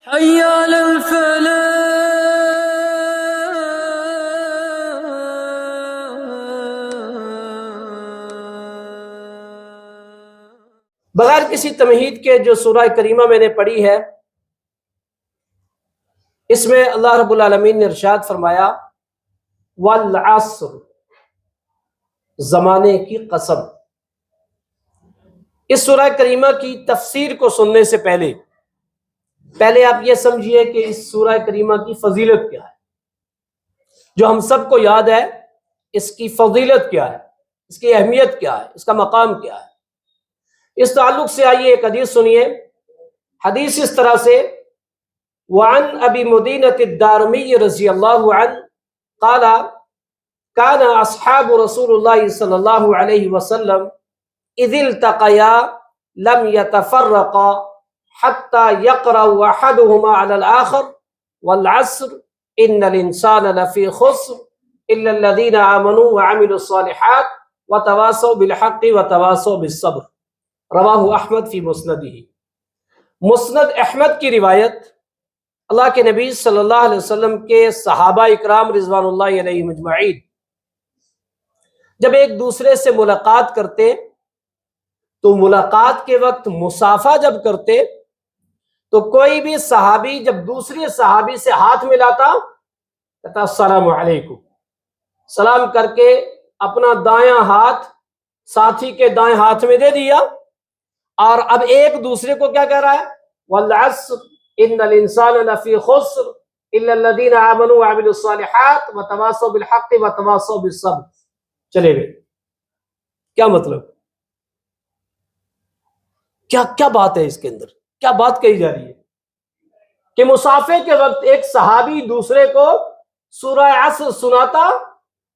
حي على الفلاح. بغیر کسی تمہید کے جو سورہ کریمہ میں نے پڑھی ہے، اس میں اللہ رب العالمین نے ارشاد فرمایا والعصر، زمانے کی قسم۔ اس سورہ کریمہ کی تفسیر کو سننے سے پہلے آپ یہ سمجھیے کہ اس سورہ کریمہ کی فضیلت کیا ہے، جو ہم سب کو یاد ہے۔ اس کی فضیلت کیا ہے، اس کی اہمیت کیا ہے، اس کا مقام کیا ہے۔ اس تعلق سے آئیے ایک حدیث سنیے۔ حدیث اس طرح سے، وعن ابی مدینۃ الدارمی رضی اللہ عنہ قال كان اصحاب رسول اللہ صلی اللہ علیہ وسلم اذ التقیا لم يتفرقا حتى يقرأ احدهما على الاخر والعصر ان الانسان لفی خسر الا الذين آمنوا وعملوا الصالحات وتواصوا بالحق وتواصوا بالصبر، رواہ احمد فی مسندہ۔ مسند احمد کی روایت، اللہ کے نبی صلی اللہ علیہ وسلم کے صحابہ اکرام رضوان اللہ علیہم اجمعین جب ایک دوسرے سے ملاقات کرتے تو ملاقات کے وقت مصافحہ جب کرتے تو کوئی بھی صحابی جب دوسری صحابی سے ہاتھ ملاتا کہتا السلام علیکم، سلام کر کے اپنا دایاں ہاتھ ساتھی کے دائیں ہاتھ میں دے دیا، اور اب ایک دوسرے کو کیا کہہ رہا ہے والعصر ان الانسان لفی خسر الا الذین آمنوا وعملوا الصالحات وتواصوا بالحق وتواصوا بالصبر۔ چلے گئے، کیا مطلب، کیا بات ہے اس کے اندر، کیا بات کہی جا رہی ہے کہ مصافحے کے وقت ایک صحابی دوسرے کو سورہ عصر سناتا،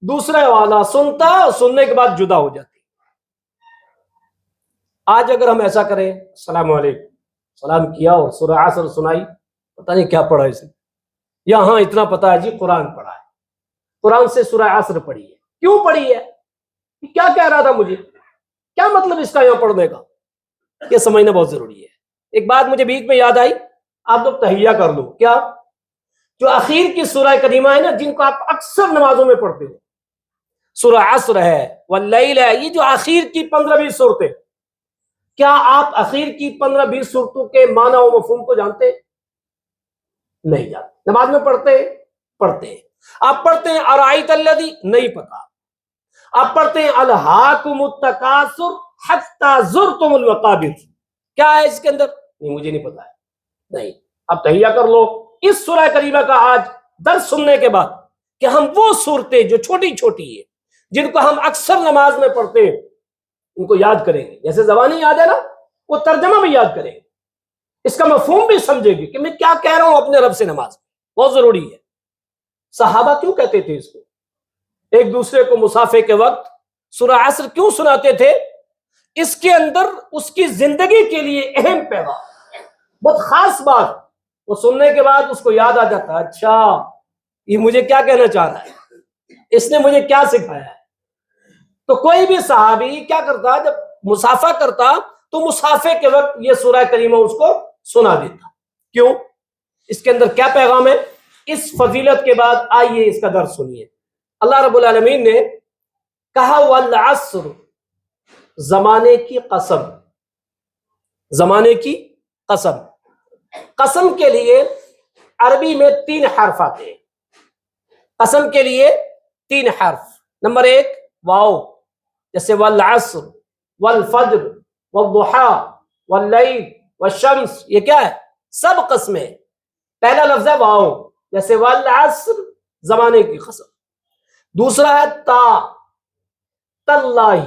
دوسرے والا سنتا، سننے کے بعد جدا ہو جاتی۔ آج اگر ہم ایسا کریں السلام علیکم، سلام کیا اور سورہ عصر سنائی، پتہ نہیں کیا پڑھا اسے، یا ہاں اتنا پتا ہے جی قرآن پڑھا ہے، قرآن سے سورہ عصر پڑھی ہے۔ کیوں پڑھی ہے، کیا کہہ رہا تھا مجھے، کیا مطلب اس کا یہاں پڑھنے کا، یہ سمجھنا بہت ضروری ہے۔ ایک بات مجھے بیچ میں یاد آئی، آپ لوگ تحیہ کر لو، کیا جو اخیر کی سورہ کریمہ ہے نا، جن کو آپ اکثر نمازوں میں پڑھتے ہو، سورہ عصر ہے واللیل ہے، یہ جو آخر کی 15-20 صورتیں، کیا آپ اخیر کی 15-20 صورتوں کے معنی و مفہوم کو جانتے؟ نہیں جانتے۔ نماز میں پڑھتے ہیں، آپ پڑھتے ہیں ارائیت الذی، نہیں پتا۔ آپ پڑھتے ہیں الہاکم التکاثر حتی زرتم المقابر، کیا ہے اس کے اندر، نہیں مجھے نہیں پتا ہے۔ نہیں، آپ تحیہ کر لو اس سورہ کریمہ کا آج درس سننے کے بعد، کہ ہم وہ صورتیں جو چھوٹی چھوٹی ہیں جن کو ہم اکثر نماز میں پڑھتے ہیں ان کو یاد کریں گے، جیسے زبانی یاد ہے نا، وہ ترجمہ بھی یاد کریں گے، اس کا مفہوم بھی سمجھیں گے کہ میں کیا کہہ رہا ہوں اپنے رب سے نماز میں، بہت ضروری ہے۔ صحابہ کیوں کہتے تھے اس کو، ایک دوسرے کو مصافحے کے وقت سورہ عصر کیوں سناتے تھے؟ اس کے اندر اس کی زندگی کے لیے اہم پیغام، بہت خاص بات، وہ سننے کے بعد اس کو یاد آ جاتا، اچھا یہ مجھے کیا کہنا چاہ رہا ہے، اس نے مجھے کیا سکھایا ہے۔ تو کوئی بھی صحابی کیا کرتا، جب مصافحہ کرتا تو مصافحے کے وقت یہ سورہ کریمہ اس کو سنا دیتا۔ کیوں، اس کے اندر کیا پیغام ہے؟ اس فضیلت کے بعد آئیے اس کا درس سنیے۔ اللہ رب العالمین نے کہا والعصر، زمانے کی قسم، زمانے کی قسم۔ قسم کے لیے عربی میں 3 حرف آتے ہیں، قسم کے لیے 3 حرف۔ نمبر 1 واو، جیسے والعصر والفجر والضحی واللیل والشمس، یہ کیا ہے، سب قسمیں۔ پہلا لفظ ہے واو، جیسے والعصر، زمانے کی قسم۔ دوسرا ہے تا، تاللہ،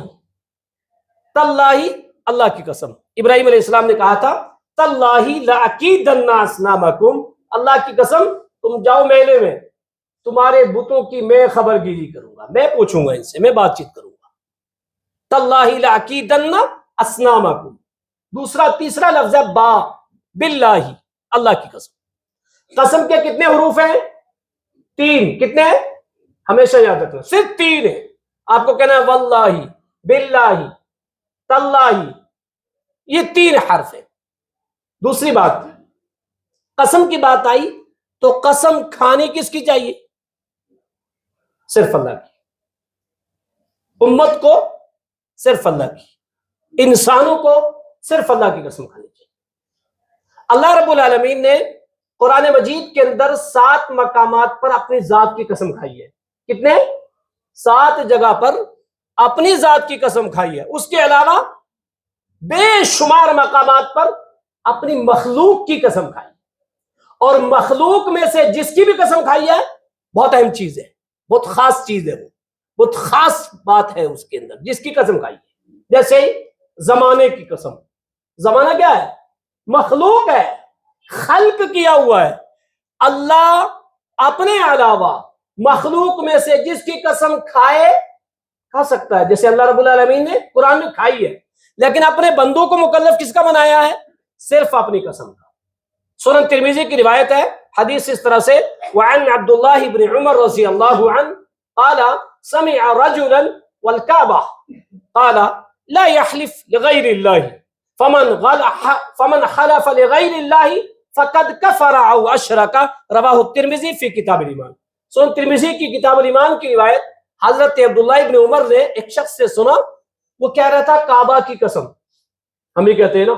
تاللہ، اللہ کی قسم۔ ابراہیم علیہ السلام نے کہا تھا تاللہ لأکیدن اصنامکم، اللہ کی قسم تم جاؤ میلے میں، تمہارے بتوں کی میں خبر گیری کروں گا، میں پوچھوں گا ان سے، میں بات چیت کروں گا۔ تاللہ لأکیدن اصنامکم۔ تیسرا لفظ ہے با، باللہ، اللہ کی قسم۔ قسم کے کتنے حروف ہیں؟ 3۔ کتنے ہیں؟ ہمیشہ یاد رکھنا، صرف 3 ہیں۔ آپ کو کہنا ہے واللہ، باللہ، تاللہ، یہ 3 حرف ہیں۔ دوسری بات، قسم کی بات آئی تو قسم کھانی کس کی چاہیے؟ صرف اللہ کی. امت کو صرف اللہ کی، انسانوں کو صرف اللہ کی قسم کھانی چاہیے. اللہ رب العالمین نے قرآن مجید کے اندر 7 مقامات پر اپنی ذات کی قسم کھائی ہے. کتنے؟ 7 جگہ پر اپنی ذات کی قسم کھائی ہے. اس کے علاوہ بے شمار مقامات پر اپنی مخلوق کی قسم کھائی. اور مخلوق میں سے جس کی بھی قسم کھائی ہے بہت اہم چیز ہے، بہت خاص چیز ہے، وہ بہت خاص بات ہے اس کے اندر جس کی قسم کھائی ہے. جیسے زمانے کی قسم. زمانہ کیا ہے؟ مخلوق ہے، خلق کیا ہوا ہے. اللہ اپنے علاوہ مخلوق میں سے جس کی قسم کھا سکتا ہے، جیسے اللہ رب العالمین نے قرآن میں کھائی ہے، لیکن اپنے بندوں کو مکلف کس کا بنایا ہے؟ صرف اپنی قسم کا. سنن ترمذی کی روایت ہے، حدیث اس طرح سے، وعن عبداللہ بن عمر رضی اللہ عنہ قال سمع رجلا والكعبة قال لا يحلف لغير الله فمن حلف لغير الله فقد كفر او اشرك رواه الترمذی فی کتاب الایمان. سنن ترمذی کی کتاب الایمان کی روایت، حضرت عبداللہ ابن عمر نے ایک شخص سے سنا، وہ کہہ رہا تھا کعبہ کی قسم. ہم بھی کہتے ہیں نا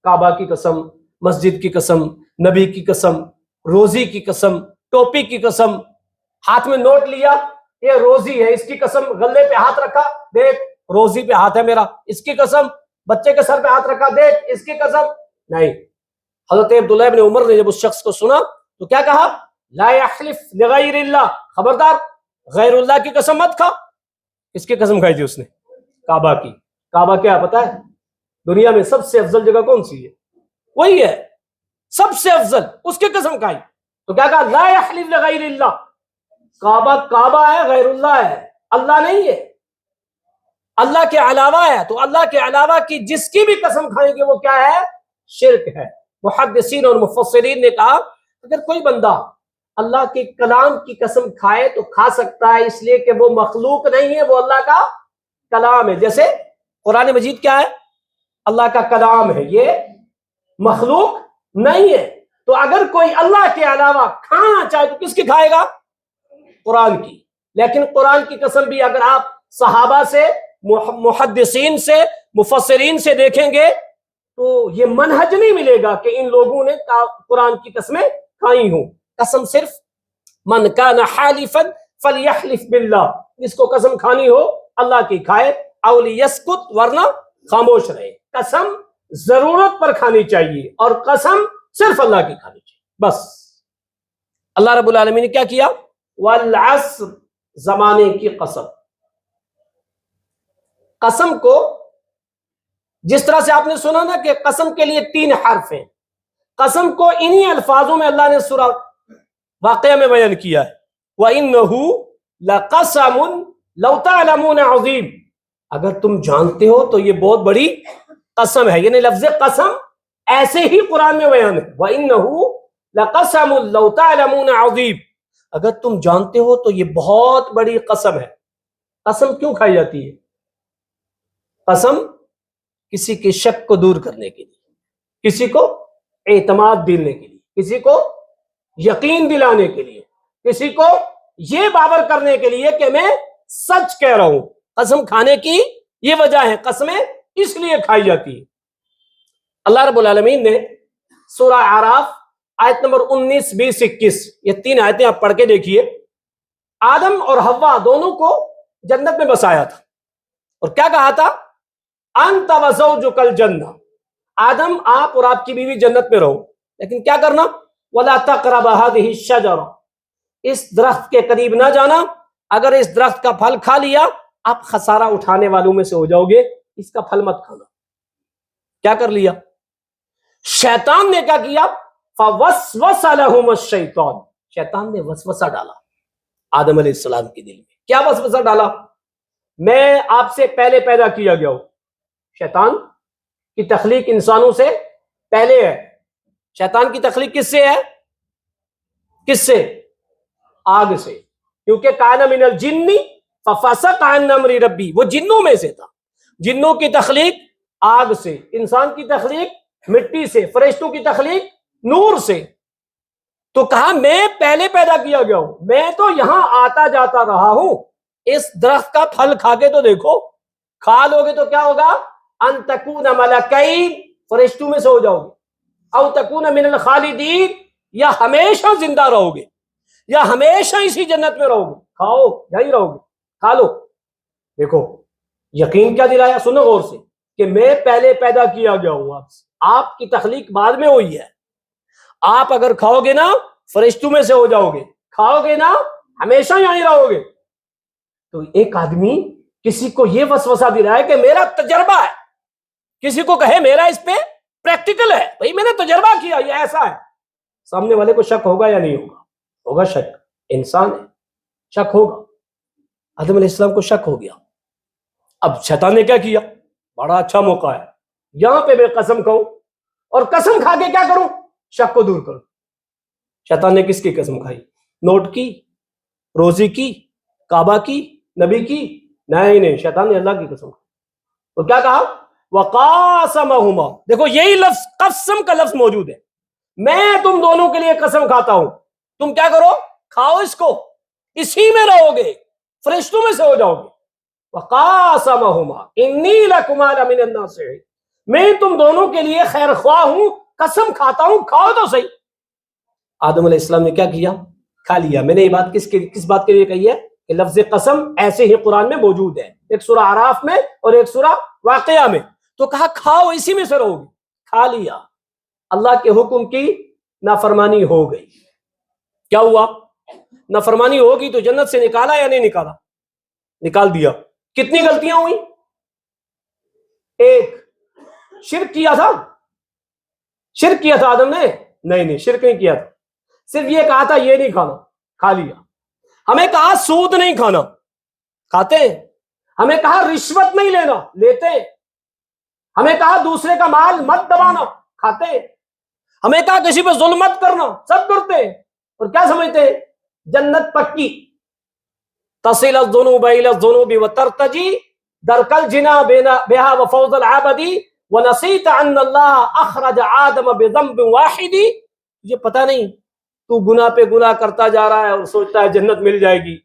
کعبہ کی قسم، مسجد کی قسم، نبی کی قسم، روزی کی قسم، ٹوپی کی قسم. ہاتھ میں نوٹ لیا، یہ روزی ہے، اس کی قسم. گلے پہ ہاتھ رکھا، دیکھ روزی پہ ہاتھ ہے میرا، اس کی قسم. بچے کے سر پہ ہاتھ رکھا، دیکھ اس کی قسم. نہیں. حضرت عبداللہ ابن عمر نے جب اس شخص کو سنا تو کیا کہا؟ لا یحلف لغیر اللہ، خبردار غیر اللہ کی قسم مت کھا. اس کی قسم کھائی تھی اس نے؟ کعبہ کی. کعبہ کیا پتا ہے؟ دنیا میں سب سے افضل جگہ کون سی ہے؟ وہی ہے سب سے افضل، اس کی قسم کھائی. تو کیا کہا؟ لا یحلف لغیر اللہ. کعبہ ہے، غیر اللہ ہے، اللہ نہیں ہے، اللہ کے علاوہ ہے. تو اللہ کے علاوہ کی جس کی بھی قسم کھائیں گے وہ کیا ہے؟ شرک ہے. محدثین اور مفسرین نے کہا اگر کوئی بندہ اللہ کے کلام کی قسم کھائے تو کھا سکتا ہے، اس لیے کہ وہ مخلوق نہیں ہے، وہ اللہ کا کلام ہے. جیسے قرآن مجید کیا ہے؟ اللہ کا کلام ہے، یہ مخلوق نہیں ہے. تو اگر کوئی اللہ کے علاوہ کھانا چاہے تو کس کی کھائے گا؟ قرآن کی. لیکن قرآن کی قسم بھی اگر آپ صحابہ سے، محدثین سے، مفسرین سے دیکھیں گے تو یہ منہج نہیں ملے گا کہ ان لوگوں نے قرآن کی قسمیں کھائی ہوں. قسم صرف من کان حالفا فلیحلف باللہ، جس کو قسم کھانی ہو اللہ کی کھائے، او لیسکت، ورنہ خاموش رہے. قسم ضرورت پر کھانی چاہیے اور قسم صرف اللہ کی کھانی چاہیے بس. اللہ رب العالمین نے کیا کیا؟ والعصر، زمانے کی قسم. قسم کو جس طرح سے آپ نے سنا نا کہ قسم کے لیے 3 حرف ہیں، قسم کو انہی الفاظوں میں اللہ نے سورہ واقعہ میں بیان کیا ہے. وَإِنَّهُ لَقَسَمٌ لَوْ تَعْلَمُونَ عَظِيمٌ، اگر تم جانتے ہو تو یہ بہت بڑی قسم ہے. یعنی لفظ قسم ایسے ہی قرآن میں بیان ہے. وَإِنَّهُ لَقَسَمٌ لَوْ تَعْلَمُونَ عَظِيمٌ، اگر تم جانتے ہو تو یہ بہت بڑی قسم ہے. قسم کیوں کھائی جاتی ہے؟ قسم کسی کے شک کو دور کرنے کے لیے، کسی کو اعتماد دینے کے لیے، کسی کو یقین دلانے کے لیے، کسی کو یہ باور کرنے کے لیے کہ میں سچ کہہ رہا ہوں. قسم کھانے کی یہ وجہ ہے، قسمیں اس لیے کھائی جاتی ہیں. اللہ رب العالمین نے سورہ اعراف آیت نمبر 19، 20، 21، یہ 3 آیتیں آپ پڑھ کے دیکھیے. آدم اور حوا دونوں کو جنت میں بسایا تھا اور کیا کہا تھا؟ انت وزوجک الجنہ، آدم آپ اور آپ کی بیوی جنت میں رہو، لیکن کیا کرنا؟ ولا تقربا هذه الشجرہ، اس درخت کے قریب نہ جانا، اگر اس درخت کا پھل کھا لیا آپ خسارہ اٹھانے والوں میں سے ہو جاؤ گے، اس کا پھل مت کھانا. کیا کر لیا؟ شیطان نے کیا کیا؟ فوسوس لهم الشیطان، شیطان نے وسوسہ ڈالا آدم علیہ السلام کے دل میں. کیا وسوسہ ڈالا؟ میں آپ سے پہلے پیدا کیا گیا ہوں. شیطان کی تخلیق انسانوں سے پہلے ہے. شیطان کی تخلیق کس سے ہے؟ کس سے؟ آگ سے، کیونکہ کان من الجن ففسق عن امر ربی، وہ جنوں میں سے تھا. جنوں کی تخلیق آگ سے، انسان کی تخلیق مٹی سے، فرشتوں کی تخلیق نور سے. تو کہا میں پہلے پیدا کیا گیا ہوں, میں تو یہاں آتا جاتا رہا ہوں. اس درخت کا پھل کھا کے تو دیکھو, کھا لو گے تو کیا ہوگا؟ ان تکون ملکین, فرشتوں میں سے ہو جاؤ گے, او تکون من الخالدین, یا ہمیشہ زندہ رہو گے, یا ہمیشہ اسی جنت میں رہو گے. کھاؤ, یہیں رہو گے, کھا لو. دیکھو یقین کیا دلایا, سنو غور سے, کہ میں پہلے پیدا کیا گیا ہوں آپ سے, آپ کی تخلیق بعد میں ہوئی ہے. آپ اگر کھاؤ گے نا فرشتوں میں سے ہو جاؤ گے, کھاؤ گے نا ہمیشہ یہیں رہو گے. تو ایک آدمی کسی کو یہ وسوسہ دے رہا ہے کہ میرا تجربہ ہے, کسی کو کہے میرا اس پہ پریکٹیکل ہے, بھائی میں نے تجربہ کیا, یہ ایسا ہے. سامنے والے کو شک ہوگا یا نہیں ہوگا؟ ہوگا شک, انسان ہے, شک ہوگا. آدم علیہ السلام کو شک ہو گیا. اب شیطان نے کیا کیا؟ بڑا اچھا موقع ہے, یہاں پہ میں قسم کھاؤں اور قسم کھا کے کیا کروں؟ شک کو دور کروں. شیطان نے کس کی قسم کھائی؟ نوٹ کی, روزی کی, کعبہ کی, نبی کی؟ نہیں, شیطان نے اللہ کی قسم کھائی. تو کیا کہا؟ وقاسمہما. دیکھو یہی لفظ قسم کا لفظ موجود ہے. میں تم دونوں کے لیے قسم کھاتا ہوں, تم کیا کرو؟ کھاؤ اس کو, اسی میں رہو گے, فرشتوں میں سے ہو جاؤ گے. وقاسمہما انی لکما لمن الناصحین, میں تم دونوں کے لیے خیر خواہ ہوں, قسم کھاتا ہوں, کھاؤ تو صحیح. آدم علیہ السلام نے کیا کیا؟ کھا لیا. میں نے یہ بات کس بات کے لیے کہی ہے کہ لفظ قسم ایسے ہی قرآن میں موجود ہے, ایک سورہ اعراف میں اور ایک سورہ واقعہ میں. تو کہا کھاؤ, اسی میں سے رہو گے. کھا لیا, اللہ کے حکم کی نافرمانی ہو گئی. کیا ہوا؟ نافرمانی ہوگی تو جنت سے نکالا یا نہیں نکالا؟ نکال دیا. کتنی غلطیاں ہوئی؟ ایک, شرک کیا تھا. شرک کیا تھا آدم نے؟ نہیں, شرک نہیں کیا تھا. صرف یہ کہا تھا یہ نہیں کھانا, کھا لیا. ہمیں کہا سود نہیں کھانا, کھاتے ہیں. ہمیں کہا رشوت نہیں لینا, لیتے ہیں. ہمیں کہا دوسرے کا مال مت دبانا, کھاتے ہیں. ہمیں کہا کسی پہ ظلم مت کرنا, سب کرتے ہیں. اور کیا سمجھتے ہیں؟ جنت پکی. تصل الذنوب الى الذنوب وترتجی درک الجنا بها وفوز العابدی ونسیت ان اللہ اخرج آدم بذنب واحد. یہ پتہ نہیں تو گناہ پہ گناہ کرتا جا رہا ہے اور سوچتا ہے جنت مل جائے گی.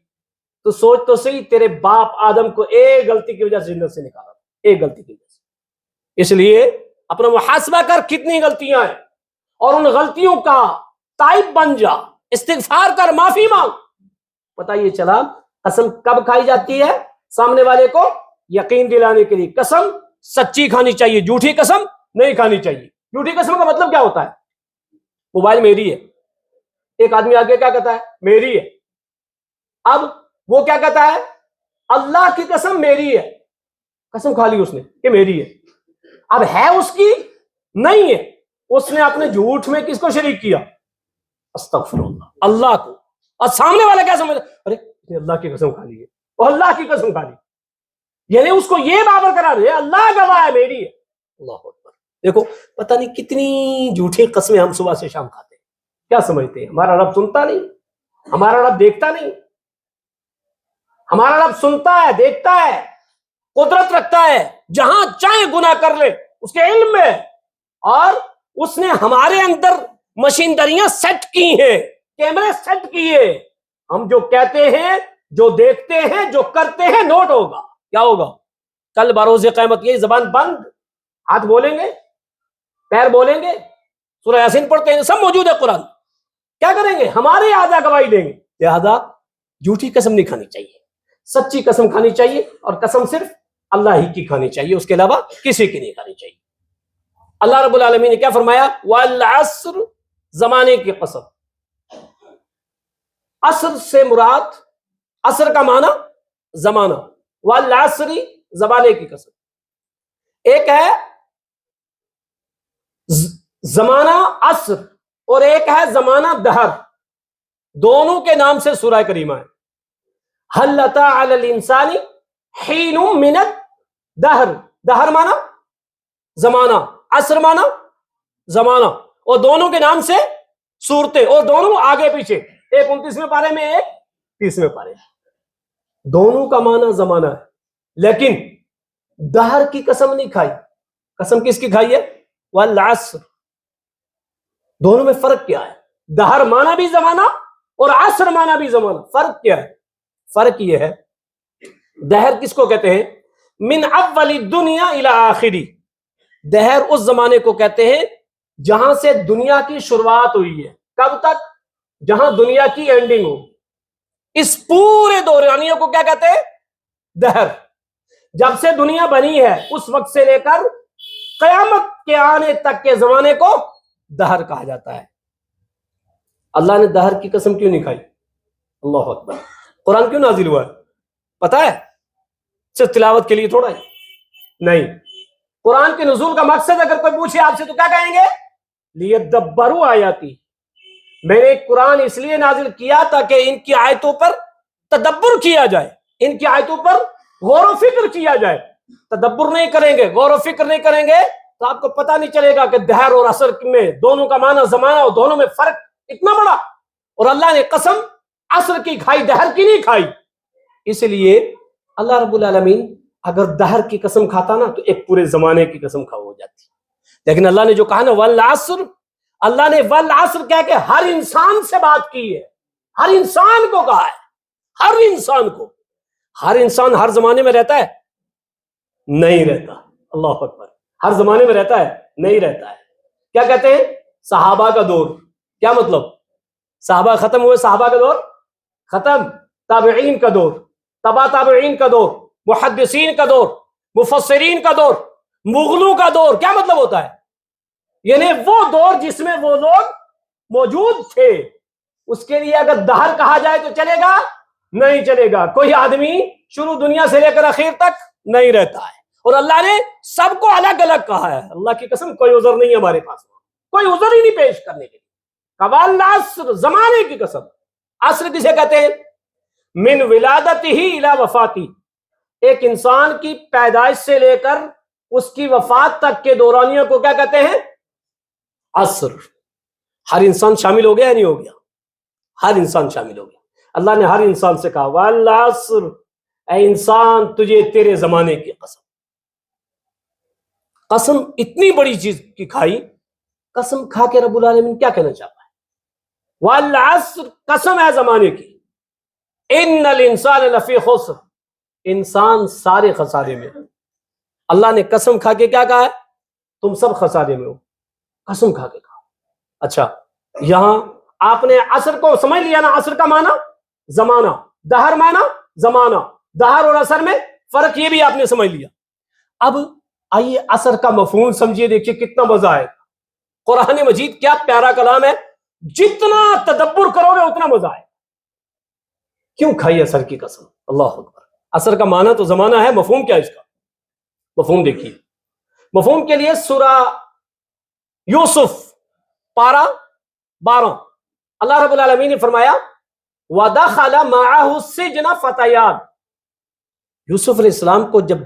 تو سوچ تو صحیح, تیرے باپ آدم کو ایک غلطی کی وجہ سے جنت سے نکالا, ایک غلطی کی وجہ سے. اس لیے اپنا محاسبہ کر کتنی غلطیاں ہیں, اور ان غلطیوں کا تائب بن جا, استغفار کر, معافی مانگ. پتہ یہ چلا قسم کب کھائی جاتی ہے؟ سامنے والے کو یقین دلانے کے لیے. قسم سچی کھانی چاہیے, جھوٹی قسم نہیں کھانی چاہیے. جھوٹی قسم کا مطلب کیا ہوتا ہے؟ موبائل میری ہے, ایک آدمی آگے کیا کہتا ہے؟ میری ہے. اب وہ کیا کہتا ہے؟ اللہ کی قسم میری ہے. قسم کھا لی اس نے کہ میری ہے. اب ہے اس کی؟ نہیں ہے. اس نے اپنے جھوٹ میں کس کو شریک کیا؟ استغفر اللہ, اللہ کو. اور سامنے والا کیا سمجھتا؟ ارے اللہ کی قسم کھا لی ہے, وہ اللہ کی قسم کھا لی. یعنی اس کو یہ بابر کرا رہے اللہ گواہ ہے میری ہے. اللہ اکبر. دیکھو پتہ نہیں کتنی جھوٹی قسمیں ہم صبح سے شام کھاتے ہیں. کیا سمجھتے ہیں ہمارا رب سنتا نہیں, ہمارا رب دیکھتا نہیں؟ ہمارا رب سنتا ہے, دیکھتا ہے, قدرت رکھتا ہے, جہاں چاہے گناہ کر لے اس کے علم میں. اور اس نے ہمارے اندر مشینریاں سیٹ کی ہیں, کیمرے سیٹ کیے. ہم جو کہتے ہیں, جو دیکھتے ہیں, جو کرتے ہیں, نوٹ ہوگا. کیا ہوگا کل بروز قیامت؟ یہ زبان بند, ہاتھ بولیں گے, پیر بولیں گے, سورہ یاسین پڑھتے ہیں, سب موجود ہے قرآن. کیا کریں گے؟ ہمارے اعضاء گواہی دیں گے. لہذا جھوٹی قسم نہیں کھانی چاہیے, سچی قسم کھانی چاہیے. اور قسم صرف اللہ ہی کی کھانی چاہیے, اس کے علاوہ کسی کی نہیں کھانی چاہیے. اللہ رب العالمین نے کیا فرمایا؟ والعصر, زمانے کی قسم. عصر سے مراد, عصر کا معنی زمانہ, والعصر زمانے کی قسم. ایک ہے زمانہ عصر اور ایک ہے زمانہ دہر. دونوں کے نام سے سورہ کریمہ ہے. هل أتى على الإنسان حين من الدهر. دہر مانا زمانہ, عصر مانا زمانہ, اور دونوں کے نام سے صورتیں, اور دونوں آگے پیچھے, ایک 29ویں پارے میں, ایک 30ویں پارے میں. دونوں کا معنی زمانہ ہے, لیکن دہر کی قسم نہیں کھائی. قسم کس کی کھائی ہے؟ والعصر. دونوں میں فرق کیا ہے؟ دہر مانا بھی زمانہ اور عصر مانا بھی زمانہ. فرق کیا ہے؟ فرق یہ ہے دہر کس کو کہتے ہیں؟ من اول الدنیا الی آخری. دہر اس زمانے کو کہتے ہیں جہاں سے دنیا کی شروعات ہوئی ہے. کب تک؟ جہاں دنیا کی اینڈنگ ہو. اس پورے دورانیے کو کیا کہتے ہیں؟ دہر. جب سے دنیا بنی ہے اس وقت سے لے کر قیامت کے آنے تک کے زمانے کو دہر کہا جاتا ہے. اللہ نے دہر کی قسم کیوں نہیں کھائی؟ اللہ اکبر. قرآن کیوں نازل ہوا ہے پتہ ہے؟ صرف تلاوت کے لیے تھوڑا ہے نہیں. قرآن کے نزول کا مقصد اگر کوئی پوچھے آپ سے تو کیا کہیں گے؟ لیدبروا آیاتی. میں نے قرآن اس لیے نازل کیا تاکہ ان کی آیتوں پر تدبر کیا جائے, ان کی آیتوں پر غور و فکر کیا جائے. تدبر نہیں کریں گے, غور و فکر نہیں کریں گے تو آپ کو پتہ نہیں چلے گا کہ دہر اور عصر میں دونوں کا معنی زمانہ اور دونوں میں فرق اتنا بڑا. اور اللہ نے قسم عصر کی کھائی, دہر کی نہیں کھائی. اس لیے اللہ رب العالمین اگر دہر کی قسم کھاتا نا تو ایک پورے زمانے کی قسم کھا ہو جاتی. لیکن اللہ نے جو کہا نا والعصر, اللہ نے والعصر کہہ کے ہر انسان سے بات کی ہے. ہر انسان کو کہا ہے, ہر انسان کو. ہر انسان ہر زمانے میں رہتا ہے؟ نہیں رہتا. اللہ اکبر. ہر زمانے میں رہتا ہے؟ نہیں رہتا ہے. کیا کہتے ہیں؟ صحابہ کا دور. کیا مطلب؟ صحابہ ختم ہوئے, صحابہ کا دور ختم. تابعین کا دور, تبا تابعین کا دور, محدثین کا دور, مفسرین کا دور, مغلوں کا دور. کیا مطلب ہوتا ہے؟ یعنی وہ دور جس میں وہ لوگ موجود تھے. اس کے لیے اگر دہر کہا جائے تو چلے گا؟ نہیں چلے گا. کوئی آدمی شروع دنیا سے لے کر آخر تک نہیں رہتا ہے. اور اللہ نے سب کو الگ الگ کہا ہے. اللہ کی قسم کوئی عذر نہیں ہے ہمارے پاس, کوئی عذر ہی نہیں پیش کرنے کے لیے. والعصر, زمانے کی قسم. عصر کسے کہتے ہیں؟ من ولادتہ الی وفاتی. ایک انسان کی پیدائش سے لے کر اس کی وفات تک کے دورانیوں کو کیا کہتے ہیں؟ عصر. ہر انسان شامل ہو گیا یا نہیں ہو گیا؟ ہر انسان شامل ہو گیا. اللہ نے ہر انسان سے کہا والعصر, اے انسان تجھے تیرے زمانے کی قسم. قسم اتنی بڑی چیز کی کھائی. قسم کھا کے رب العالمین کیا کہنا چاہتا ہے؟ والعصر, قسم ہے زمانے کی. ان الانسان لفی خسر, انسان سارے خسارے میں. اللہ نے قسم کھا کے کیا کہا ہے؟ تم سب خسارے میں ہو. قسم کھا کے کہا. اچھا, یہاں آپ نے عصر کو سمجھ لیا نا؟ عصر کا معنی زمانہ, دہر معنی زمانہ. دہر اور عصر میں فرق یہ بھی آپ نے سمجھ لیا. اب آئیے عصر کا مفہوم سمجھیے, دیکھیے کتنا مزہ آئے. قرآن مجید کیا پیارا کلام ہے, جتنا تدبر کرو گے اتنا مزہ آئے. کیوں کھائی عصر کی قسم؟ اللہ اکبر. عصر کا معنی تو زمانہ ہے, مفہوم کیا ہے اس کا؟ مفہوم دیکھیے. مفہوم کے لیے سورہ یوسف پارہ 12 اللہ رب العالمین نے فرمایا وَدَخَلَ مَعَهُ السِّجْنَ فَتَيَانِ. یوسف علیہ السلام کو جب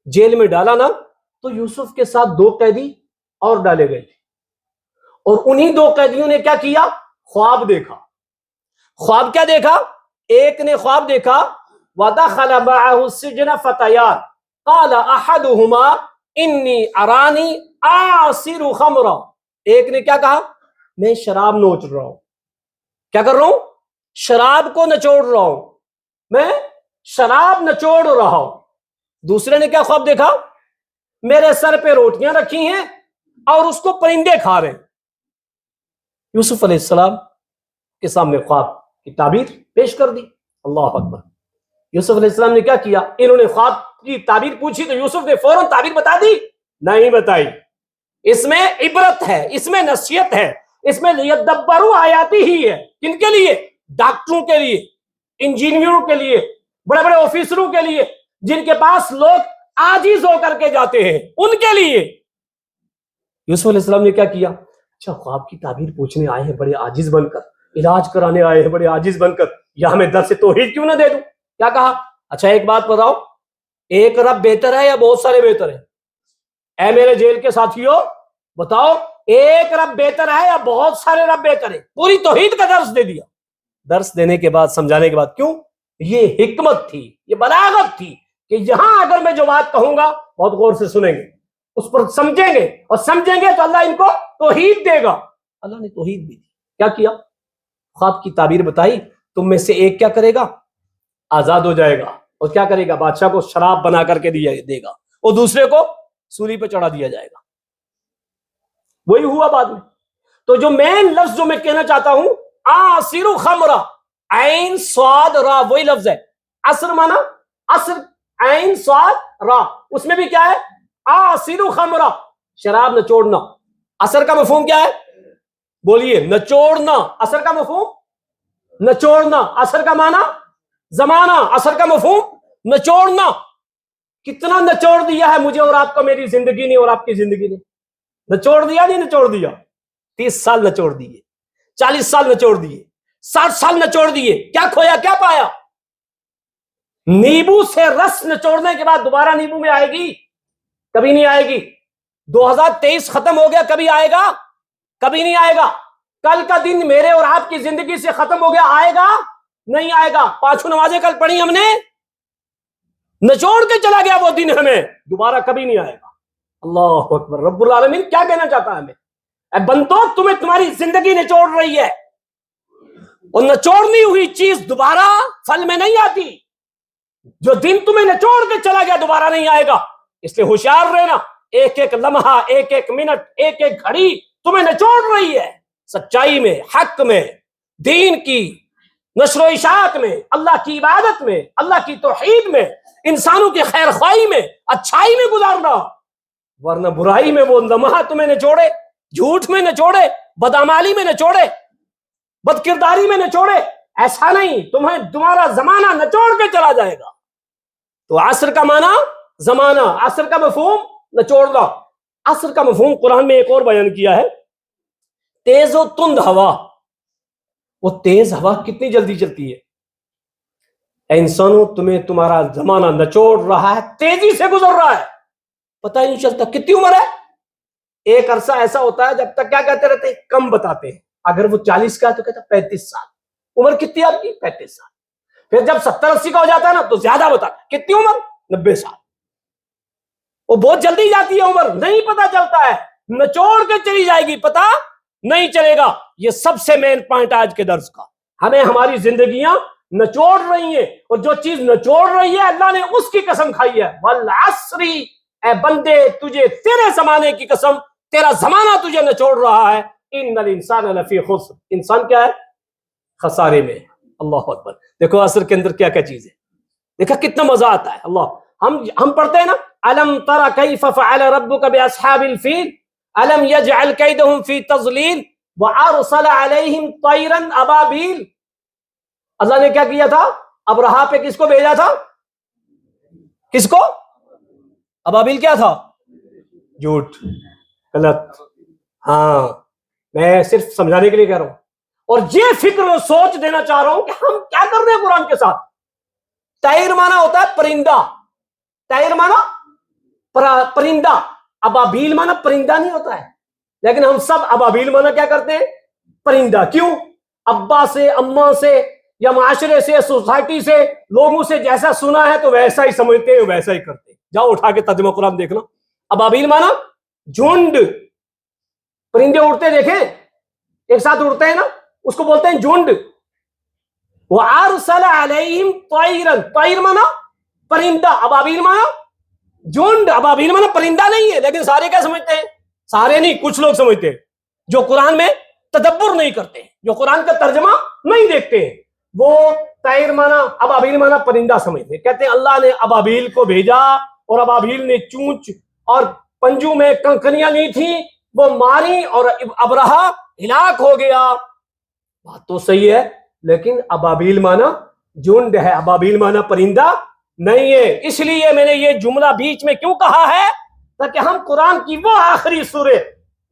جیل میں ڈالا نا تو یوسف کے ساتھ 2 قیدی اور ڈالے گئے تھے. اور انہی 2 قیدیوں نے کیا کیا؟ خواب دیکھا. خواب کیا دیکھا؟ ایک نے خواب دیکھا وَدَخَلَ مَعَهُ السِّجْنَ فَتَيَانِ قَالَ أَحَدُهُمَا إِنِّي أَرَانِي أَعْصِرُ خَمْرًا. ایک نے کیا کہا؟ میں شراب نوچ رہا ہوں. کیا کر رہا ہوں؟ شراب کو نچوڑ رہا ہوں, میں شراب نچوڑ رہا ہوں. دوسرے نے کیا خواب دیکھا؟ میرے سر پہ روٹیاں رکھی ہیں اور اس کو پرندے کھا رہے ہیں. یوسف علیہ السلام کے سامنے خواب کی تعبیر پیش کر دی. اللہ اکبر. یوسف علیہ السلام نے کیا کیا؟ انہوں نے خواب کی تعبیر پوچھی تو یوسف نے فوراً تعبیر بتا دی؟ نہیں بتائی. اس میں عبرت ہے, اس میں نصیحت ہے, اس میں لیدبروا آیاتی ہی ہے. کن کے لیے؟ ڈاکٹروں کے لیے, انجینئروں کے لیے, بڑے بڑے آفیسروں کے لیے, جن کے پاس لوگ عاجز ہو کر کے جاتے ہیں, ان کے لیے. یوسف علیہ السلام نے کیا کیا؟ اچھا, خواب کی تعبیر پوچھنے آئے ہیں بڑے عاجز بن کر, علاج کرانے آئے ہیں بڑے عاجز بن کر, یا ہمیں درس توحید کیوں نہ دے دوں؟ کیا کہا؟ اچھا ایک بات بتاؤ, ایک رب بہتر ہے یا بہت سارے بہتر ہیں؟ اے میرے جیل کے ساتھیوں بتاؤ, ایک رب بہتر ہے یا بہت سارے رب بہتر ہیں؟ پوری توحید کا درس دے دیا. درس دینے کے بعد, سمجھانے کے بعد, کیوں؟ یہ حکمت تھی, یہ بلاغت تھی کہ یہاں اگر میں جو بات کہوں گا بہت غور سے سنیں گے, اس پر سمجھیں گے, اور سمجھیں گے تو اللہ ان کو توحید دے گا. اللہ نے توحید بھی دی. کیا کیا؟ خواب کی تعبیر بتائی، تم میں سے ایک کیا کرے گا؟ آزاد ہو جائے گا، اور کیا کرے گا؟ بادشاہ کو شراب بنا کر کے دے گا، اور دوسرے کو سولی پہ چڑھا دیا جائے گا۔ وہی ہوا بعد میں۔ تو جو مین لفظ جو میں کہنا چاہتا ہوں، آصر خمرہ، عین صاد را، وہی لفظ ہے۔ عصر مانا عصر، عین صاد را، اس میں بھی کیا ہے؟ آصر خمرہ، شراب نچوڑنا۔ عصر کا مفہوم کیا ہے؟ بولیے، نچوڑنا۔ عصر کا مفہوم نچوڑنا، عصر کا معنی زمانہ، عصر کا مفہوم نچوڑنا۔ کتنا نچوڑ دیا ہے مجھے اور آپ کو میری زندگی نے اور آپ کی زندگی نے؟ نچوڑ دیا نہیں نچوڑ دیا؟ 30 سال نچوڑ دیے، 40 سال نچوڑ دیے، 60 سال نچوڑ دیے، کیا کھویا کیا پایا؟ نیبو سے رس نچوڑنے کے بعد دوبارہ نیبو میں آئے گی؟ کبھی نہیں آئے گی۔ 2023 ختم ہو گیا، کبھی آئے گا؟ کبھی نہیں آئے گا۔ کل کا دن میرے اور آپ کی زندگی سے ختم ہو گیا، آئے گا؟ نہیں آئے گا۔ 5 نمازیں کل پڑھی ہم نے، نچوڑ کے چلا گیا وہ دن، ہمیں دوبارہ کبھی نہیں آئے گا۔ اللہ اکبر۔ رب العالمین کیا کہنا چاہتا ہے ہمیں؟ اے بندو، تمہیں تمہاری زندگی نچوڑ رہی ہے، اور نچوڑنی ہوئی چیز دوبارہ پھل میں نہیں آتی۔ جو دن تمہیں نچوڑ کے چلا گیا دوبارہ نہیں آئے گا، اس لیے ہوشیار رہنا۔ ایک ایک لمحہ، ایک ایک منٹ، ایک ایک گھڑی تمہیں نچوڑ رہی ہے، سچائی میں، حق میں، دین کی نشر و اشاعت میں، اللہ کی عبادت میں، اللہ کی توحید میں، انسانوں کی خیر خواہی میں، اچھائی میں گزارنا۔ ورنہ برائی میں وہ لمحہ تمہیں نچوڑے، جھوٹ میں نچوڑے، بدعمالی میں نچوڑے، بد کرداری میں نچوڑے، ایسا نہیں، تمہارا زمانہ نچوڑ کے چلا جائے گا۔ تو عصر کا معنی زمانہ، عصر کا مفہوم نچوڑنا۔ عصر کا مفہوم قرآن میں ایک اور بیان کیا ہے، تیز و تند ہوا۔ وہ تیز ہوا کتنی جلدی چلتی ہے؟ اے انسانوں، تمہیں تمہارا زمانہ نچوڑ رہا ہے، تیزی سے گزر رہا ہے، پتہ ہی نہیں چلتا۔ کتنی عمر ہے؟ ایک عرصہ ایسا ہوتا ہے جب تک کیا کہتے رہتے ہیں؟ کم بتاتے ہیں۔ اگر وہ 40 کا ہے تو کہتا ہے 35 سال۔ عمر کتنی آپ کی؟ 35 سال۔ پھر جب 70-80 کا ہو جاتا ہے نا تو زیادہ بتاتا ہے۔ کتنی عمر؟ 90 سال۔ وہ بہت جلدی جاتی ہے عمر، نہیں پتا چلتا ہے، نچوڑ کے چلی جائے گی، پتا نہیں چلے گا۔ یہ سب سے مین پوائنٹ آج کے درس کا، ہمیں ہماری زندگیاں نچوڑ رہی ہیں، اور جو چیز نچوڑ رہی ہے اللہ نے اس کی قسم کھائی ہے، والعصر، اے بندے تجھے تیرے زمانے کی قسم، تیرا زمانہ تجھے نچوڑ رہا ہے، ان الانسان لفی خسر، انسان کیا ہے؟ خسارے میں۔ اللہ اکبر۔ دیکھو عصر کے اندر کیا کیا چیز ہے، دیکھا کتنا مزہ آتا ہے۔ اللہ، ہم پڑھتے ہیں نا، الم تر کیف فعل ربک باصحاب الفیل الم یجعل کیدہم فی تضلیل وارسل علیہم طیرا ابابیل۔ اللہ نے کیا کیا تھا؟ ابرہا پہ کس کو بھیجا تھا؟ کس کو؟ ابابیل کیا تھا؟ جھوٹ، غلط۔ ہاں، میں صرف سمجھانے کے لیے کہہ رہا ہوں، اور یہ فکر و سوچ دینا چاہ رہا ہوں کہ ہم کیا کر رہے ہیں قرآن کے ساتھ۔ طیر مانا ہوتا ہے پرندہ، طیر مانا پرندہ، ابابیل مانا پرندہ نہیں ہوتا ہے، لیکن ہم سب ابابیل مانا کیا کرتے ہیں؟ پرندہ۔ کیوں؟ ابا سے، اماں سے، یا معاشرے سے، سوسائٹی سے، لوگوں سے جیسا سنا ہے تو ویسا ہی سمجھتے ہیں، ویسا ہی کرتے ہیں۔ جاؤ اٹھا کے ترجمہ قرآن دیکھنا۔ ابابیل مانا جھنڈ، پرندے اڑتے دیکھیں ایک ساتھ اڑتے ہیں نا، اس کو بولتے ہیں جھنڈ۔ وَأَرْسَلَ عَلَيْهِمْ طَيْرًا، طیر مانا پرندہ، ابابیل مانا جھنڈ۔ ابابیل مانا پرندہ نہیں ہے، لیکن سارے کیا سمجھتے ہیں؟ سارے نہیں، کچھ لوگ سمجھتے ہیں جو قرآن میں تدبر نہیں کرتے، جو قرآن کا ترجمہ نہیں دیکھتے ہیں، وہ طیر مانا ابابیل مانا پرندہ سمجھتے ہیں۔ کہتے ہیں اللہ نے ابابیل کو بھیجا، اور ابابیل نے چونچ اور پنجو میں کنکریاں لی تھی، وہ ماری اور ابرہا ہلاک ہو گیا۔ بات تو صحیح ہے، لیکن ابابیل مانا جھنڈ ہے، ابابیل مانا پرندہ نہیں ہے۔ اس لیے میں نے یہ جملہ بیچ میں کیوں کہا ہے؟ تاکہ ہم قرآن کی وہ آخری سورے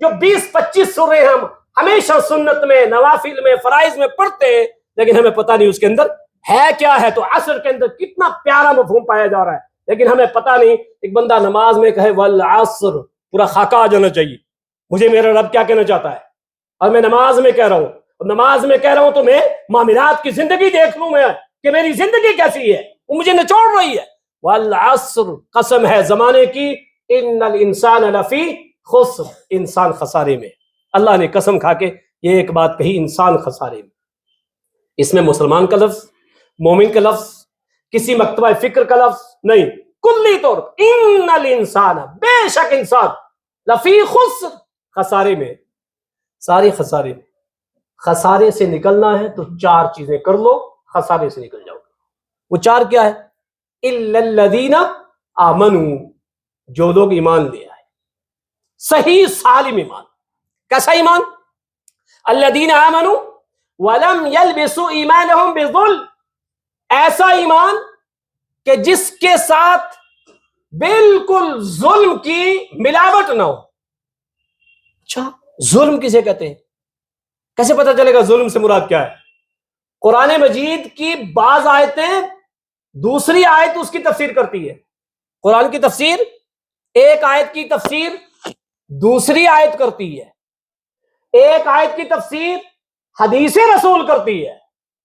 جو 20-25 سورے ہم ہمیشہ سنت میں، نوافل میں، فرائض میں پڑھتے ہیں، لیکن ہمیں پتہ نہیں اس کے اندر ہے کیا ہے۔ تو عصر کے اندر کتنا پیارا مفہوم پایا جا رہا ہے، لیکن ہمیں پتہ نہیں۔ ایک بندہ نماز میں کہے والعصر، پورا خاکہ آ جانا چاہیے، مجھے میرا رب کیا کہنا چاہتا ہے، اور میں نماز میں کہہ رہا ہوں، اور نماز میں کہہ رہا ہوں تو میں معاملات کی زندگی دیکھ لوں میں کہ میری زندگی کیسی ہے، وہ مجھے نچوڑ رہی ہے۔ والعصر، قسم ہے زمانے کی، ان الانسان لفی خسر، انسان خسارے میں۔ اللہ نے قسم کھا کے یہ ایک بات کہی، انسان خسارے میں۔ اس میں مسلمان کا لفظ، مومن کا لفظ، کسی مکتبہ فکر کا لفظ نہیں، کلی طور ان الانسان، بے شک انسان، لفی خسر، خسارے میں، ساری خسارے میں۔ خسارے سے نکلنا ہے تو 4 چیزیں کر لو، خسارے سے نکل جاؤ۔ وہ 4 کیا ہے؟ الا الذین آمنوا، جو لوگ ایمان لے آئے، صحیح سالم ایمان۔ کیسا ایمان؟ الذین آمنوا ولم یلبسوا ایمانہم بظلم، ایسا ایمان کہ جس کے ساتھ بالکل ظلم کی ملاوٹ نہ ہو۔ اچھا، ظلم کسے کہتے ہیں؟ کیسے پتہ چلے گا ظلم سے مراد کیا ہے؟ قرآن مجید کی بعض آیتیں دوسری آیت اس کی تفسیر کرتی ہے۔ قرآن کی تفسیر، ایک آیت کی تفسیر دوسری آیت کرتی ہے، ایک آیت کی تفسیر حدیث رسول کرتی ہے۔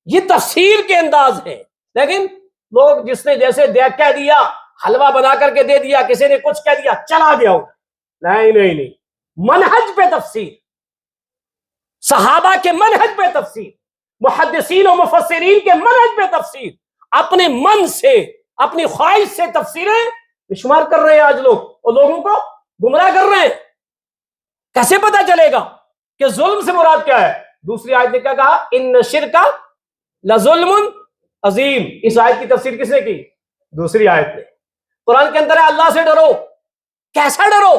یہ تفسیر کے انداز ہے، لیکن لوگ جس نے جیسے دیکھ کہہ دیا، حلوہ بنا کر کے دے دیا، کسی نے کچھ کہہ دیا، چلا گیا ہو۔ نہیں، منہج پہ تفسیر، صحابہ کے منہج پہ تفسیر، محدثین و مفسرین کے منہج پہ تفسیر، اپنے من سے، اپنی خواہش سے تفسیریں بشمار کر رہے ہیں آج لوگ، اور لوگوں کو گمراہ کر رہے ہیں۔ کیسے پتا چلے گا کہ ظلم سے مراد کیا ہے؟ دوسری آیت نے کیا کہا؟ ان الشرک لظلم عظیم۔ اس آیت کی تفسیر کس نے کی؟ دوسری آیت نے۔ قرآن کے اندر ہے اللہ سے ڈرو، کیسا ڈرو؟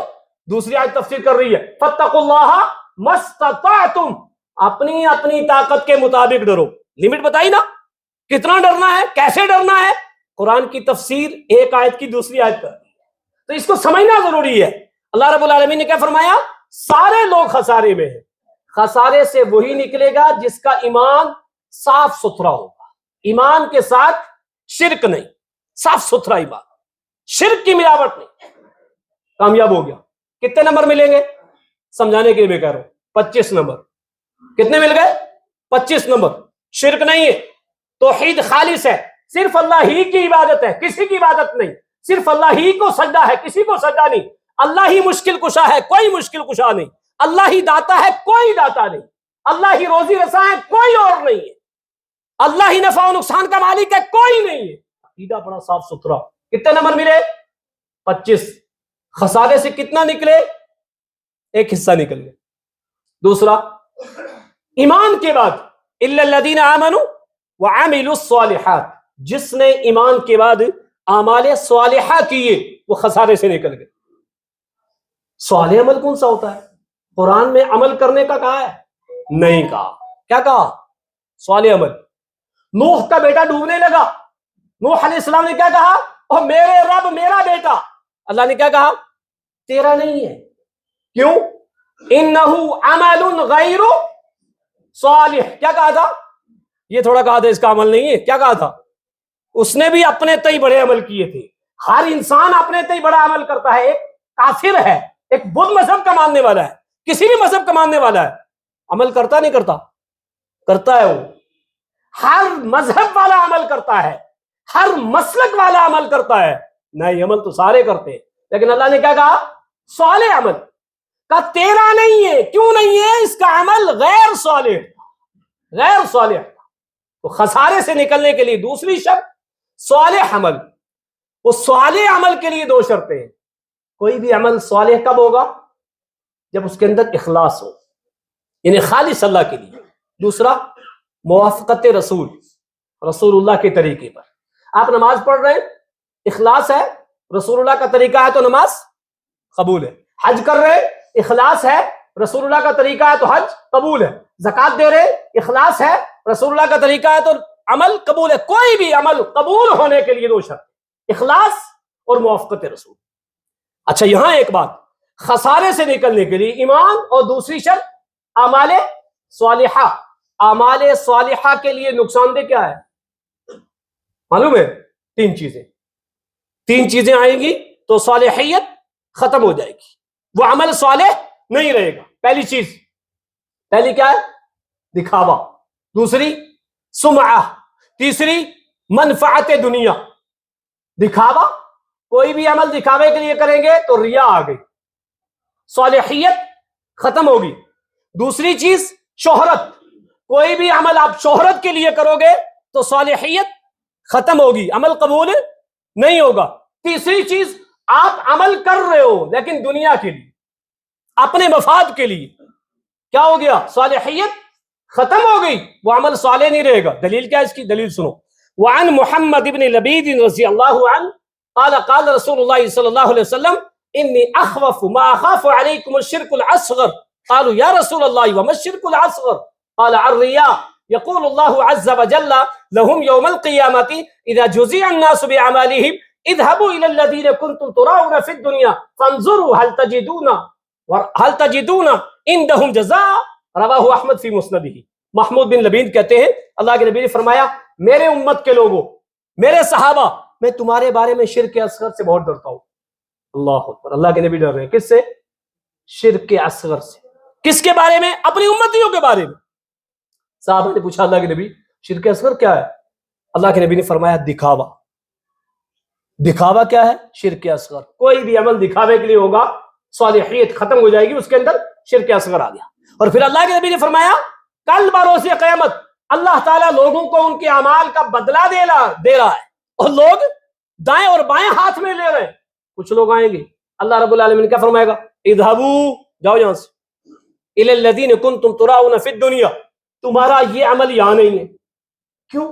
دوسری آیت تفسیر کر رہی ہے فاتقوا اللہ ما استطعتم، اپنی اپنی طاقت کے مطابق ڈرو۔ لمٹ بتائی نا، کتنا ڈرنا ہے، کیسے ڈرنا ہے۔ قرآن کی تفسیر ایک آیت کی دوسری آیت پر، تو اس کو سمجھنا ضروری ہے۔ اللہ رب العالمین نے کیا فرمایا؟ سارے لوگ خسارے میں ہیں۔ خسارے سے وہی نکلے گا جس کا ایمان صاف ستھرا ہوگا، ایمان کے ساتھ شرک نہیں، صاف ستھرا ایمان، شرک کی ملاوٹ نہیں، کامیاب ہو گیا۔ کتنے نمبر ملیں گے؟ سمجھانے کے لیے میں کہہ رہا ہوں 25 نمبر۔ کتنے مل گئے؟ 25 نمبر۔ شرک نہیں ہے، توحید خالص ہے، صرف اللہ ہی کی عبادت ہے، کسی کی عبادت نہیں، صرف اللہ ہی کو سجدہ ہے، کسی کو سجدہ نہیں، اللہ ہی مشکل کشا ہے، کوئی مشکل کشا نہیں، اللہ ہی داتا ہے، کوئی داتا نہیں، اللہ ہی روزی رساں ہے، کوئی اور نہیں ہے، اللہ ہی نفع و نقصان کا مالک ہے، کوئی نہیں ہے۔ عقیدہ بڑا صاف ستھرا۔ کتنے نمبر ملے؟ 25۔ خسارے سے کتنا نکلے؟ ایک حصہ نکل گیا۔ دوسرا، ایمان کے بعد الا الذین آمنوا وعملوا الصالحات، جس نے ایمان کے بعد اعمال صالحہ کیے وہ خسارے سے نکل گئے۔ صالح عمل کون سا ہوتا ہے؟ قرآن میں عمل کرنے کا کہا ہے؟ نہیں کہا۔ کیا کہا؟ صالح عمل۔ نوح کا بیٹا ڈوبنے لگا، نوح علیہ السلام نے کیا کہا؟ او میرے رب، میرا بیٹا۔ اللہ نے کیا کہا؟ تیرا نہیں ہے۔ کیوں؟ انہو عمل غیر صالح۔ کیا کہا تھا؟ یہ تھوڑا کہا تھا اس کا عمل نہیں ہے، کیا کہا تھا؟ اس نے بھی اپنے تئیں بڑے عمل کیے تھے۔ ہر انسان اپنے تئیں بڑا عمل کرتا ہے۔ ایک کافر ہے، ایک بدھ مذہب کا ماننے والا ہے، کسی بھی مذہب کا ماننے والا ہے، عمل کرتا نہیں کرتا؟ کرتا ہے۔ وہ ہر مذہب والا عمل کرتا ہے، ہر مسلک والا عمل کرتا ہے۔ نہیں، عمل تو سارے کرتے ہیں، لیکن اللہ نے کیا کہا؟ صالح عمل کا تیرا نہیں ہے۔ کیوں نہیں ہے؟ اس کا عمل غیر صالح، غیر صالح۔ تو خسارے سے نکلنے کے لیے دوسری شرط صالح عمل۔ وہ صالح عمل کے لیے 2 شرطیں ہیں۔ کوئی بھی عمل صالح کب ہوگا؟ جب اس کے اندر اخلاص ہو، یعنی خالص اللہ کے لیے۔ دوسرا، موافقت رسول، رسول اللہ کے طریقے پر۔ آپ نماز پڑھ رہے ہیں، اخلاص ہے، رسول اللہ کا طریقہ ہے تو نماز قبول ہے۔ حج کر رہے، اخلاص ہے، رسول اللہ کا طریقہ ہے تو حج قبول ہے۔ زکات دے رہے، اخلاص ہے، رسول اللہ کا طریقہ ہے تو عمل قبول ہے۔ کوئی بھی عمل قبول ہونے کے لیے 2 شرط، اخلاص اور موافقت رسول۔ اچھا، یہاں ایک بات، خسارے سے نکلنے کے لیے ایمان اور دوسری شرط اعمال صالحہ۔ اعمال صالحہ کے لیے نقصان دہ کیا ہے معلوم ہے؟ 3 چیزیں آئیں گی تو صالحیت ختم ہو جائے گی، وہ عمل صالح نہیں رہے گا۔ پہلی کیا ہے؟ دکھاوا۔ دوسری سمعہ۔ تیسری منفعت دنیا۔ دکھاوا، کوئی بھی عمل دکھاوے کے لیے کریں گے تو ریا آ گئی، صالحیت ختم ہوگی۔ دوسری چیز شہرت، کوئی بھی عمل آپ شہرت کے لیے کرو گے تو صالحیت ختم ہوگی, عمل قبول نہیں ہوگا. تیسری چیز, آپ عمل کر رہے ہو لیکن دنیا کے لیے, اپنے مفاد کے لیے, کیا ہو گیا؟ صالحیت ختم ہو گئی, وہ عمل صالح نہیں رہے گا. دلیل کیا ہے اس کی؟ دلیل سنو. وعن محمد بن لبید رضی اللہ عنہ قال قال رسول اللہ صلی اللہ علیہ وسلم انی اخوف ما اخاف علیکم الشرک الاصغر قالوا یا رسول اللہ وما الشرک الاصغر قال الرياء يقول الله عز وجل لهم يوم القيامة إذا جزي الناس بأعمالهم اذهبوا إلى الذين كنتم تراؤون في الدنيا فانظروا هل تجدون عندهم جزاء. رواہ احمد فی مسندہ. محمود بن لبید کہتے ہیں اللہ کے نبی نے فرمایا میرے امت کے لوگوں, میرے صحابہ, میں تمہارے بارے میں شرک اصغر سے بہت ڈرتا ہوں. اللہ اکبر, اللہ کے نبی ڈر رہے ہیں کس سے؟ شرک اصغر سے. کس کے بارے میں؟ اپنی امتیوں کے بارے میں. صحابہ نے پوچھا اللہ کے نبی شرک اصغر کیا ہے؟ اللہ کے نبی نے فرمایا دکھاوا. دکھاوا کیا ہے؟ شرک اصغر. کوئی بھی عمل دکھاوے کے لیے ہوگا صالحیت ختم ہو جائے گی, اس کے اندر شرک اصغر آ گیا. اور پھر اللہ کے نبی نے فرمایا کل بروز قیامت اللہ تعالیٰ لوگوں کو ان کے اعمال کا بدلہ دے رہا ہے, اور لوگ دائیں اور بائیں ہاتھ میں لے رہے ہیں. کچھ لوگ آئیں گے, اللہ رب العالمین کیا فرمائے گا؟ اذهبوا, جاؤ یہاں سے, الى الذین کنتم تراؤون فی الدنیا, تمہارا یہ عمل یہاں نہیں ہے. کیوں؟